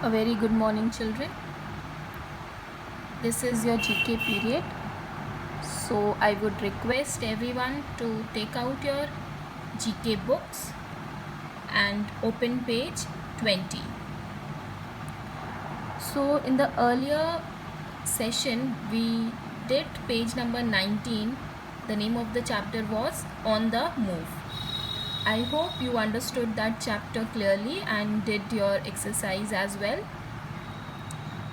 A very good morning, children. This is your GK period. So, I would request everyone to take out your GK books and open page 20. So, in the earlier session, we did page number 19. The name of the chapter was On the Move. I hope you understood that chapter clearly and did your exercise as well.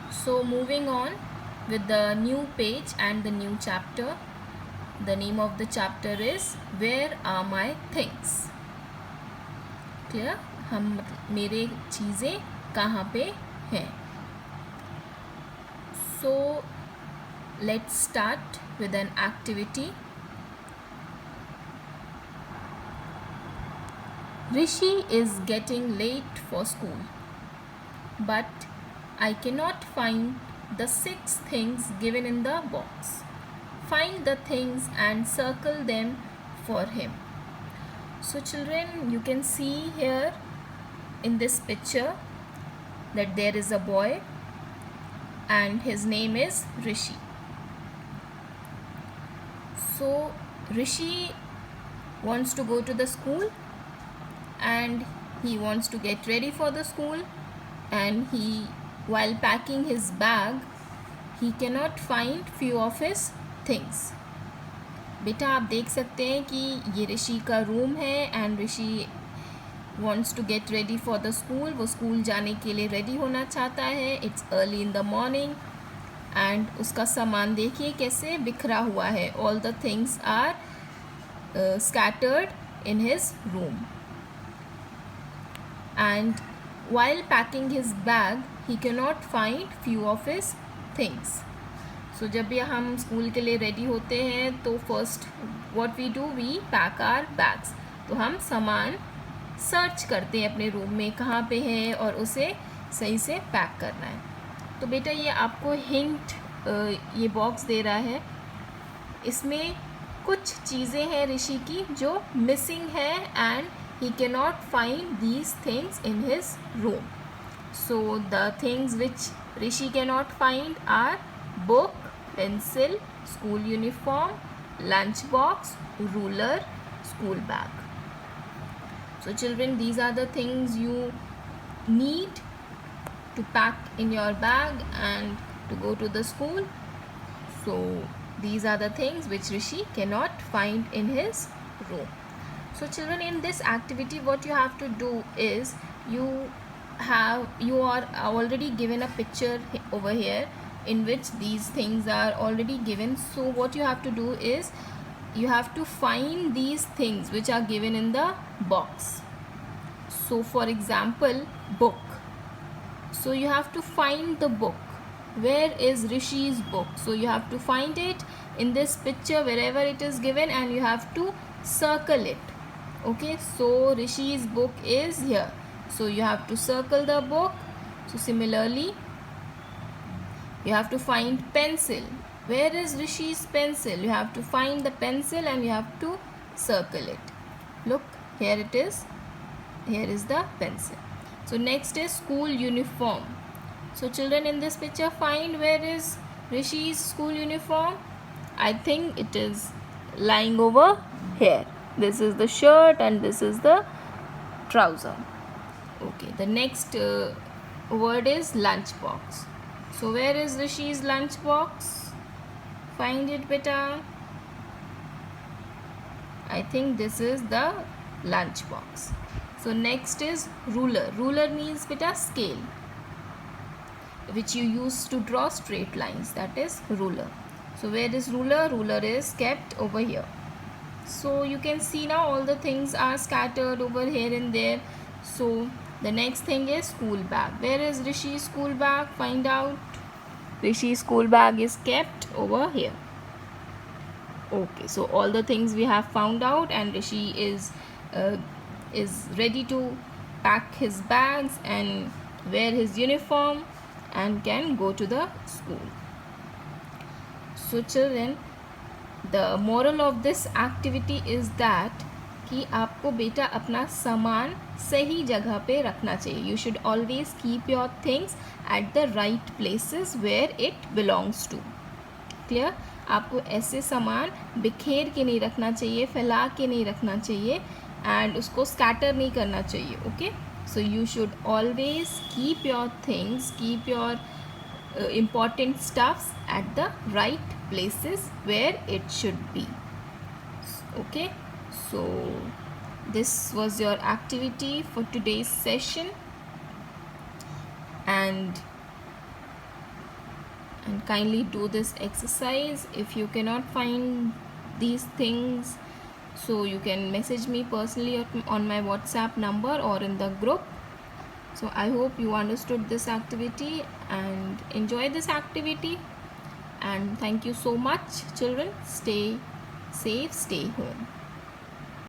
So moving on with the new page and the new chapter. The name of the chapter is Where Are My Things? Clear? मेरे चीज़ें कहाँ पे हैं? So let's start with an activity. Rishi is getting late for school, but I cannot find the 6 things given in the box. Find the things and circle them for him. So children, you can see here in this picture that there is a boy and his name is Rishi. So Rishi wants to go to the school and he wants to get ready for the school, and while packing his bag he cannot find few of his things. बेटा आप देख सकते हैं कि ये ऋषि का room है and Rishi wants to get ready for the school. वो स्कूल जाने के लिए रेडी होना चाहता है. It's early in the morning and उसका सामान देखिए कैसे बिखरा हुआ है. All the things are scattered in his room. And while packing his bag, he cannot find few of his things. So जब भी हम स्कूल के लिए रेडी होते हैं तो first what we do, we pack our bags. तो हम सामान सर्च करते हैं अपने रूम में कहाँ पे है और उसे सही से पैक करना है. तो बेटा ये आपको हिंट ये बॉक्स दे रहा है. इसमें कुछ चीज़ें हैं ऋषि की जो मिसिंग है and he cannot find these things in his room. So the things which Rishi cannot find are book, pencil, school uniform, lunch box, ruler, school bag. So children, these are the things you need to pack in your bag and to go to the school. So these are the things which Rishi cannot find in his room. So children, in this activity what you have to do is you are already given a picture over here in which these things are already given. So what you have to do is you have to find these things which are given in the box. So for example, book. So you have to find the book. Where is Rishi's book? So you have to find it in this picture wherever it is given and you have to circle it. Okay, so Rishi's book is here, so you have to circle the book. So similarly you have to find pencil. Where is Rishi's pencil? You have to find the pencil and you have to circle it. Look, here it is. Here is the pencil. So next is school uniform. So children, in this picture find where is Rishi's school uniform. I think it is lying over here. This is the shirt and this is the trouser. Okay, the next word is lunch box. So where is Rishi's lunch box? Find it, beta. I think this is the lunch box. So next is ruler. Ruler means beta scale, which you use to draw straight lines. That is ruler. So where is ruler? Ruler is kept over here. So you can see now all the things are scattered over here and there. So the next thing is school bag. Where is Rishi's school bag? Find out. Rishi's school bag is kept over here. Okay, so all the things we have found out and Rishi is ready to pack his bags and wear his uniform and can go to the school. So children, the moral of this activity is that कि आपको बेटा अपना सामान सही जगह पे रखना चाहिए. You should always keep your things at the right places where it belongs to. Clear? आपको ऐसे सामान बिखेर के नहीं रखना चाहिए, फैला के नहीं रखना चाहिए एंड उसको स्कैटर नहीं करना चाहिए. Okay, so you should always keep your things, keep your important stuffs at the right places where it should be. Okay, so this was your activity for today's session, and kindly do this exercise. If you cannot find these things, so you can message me personally on my WhatsApp number or in the group. So I hope you understood this activity and enjoy this activity, and thank you so much children. Stay safe, stay home.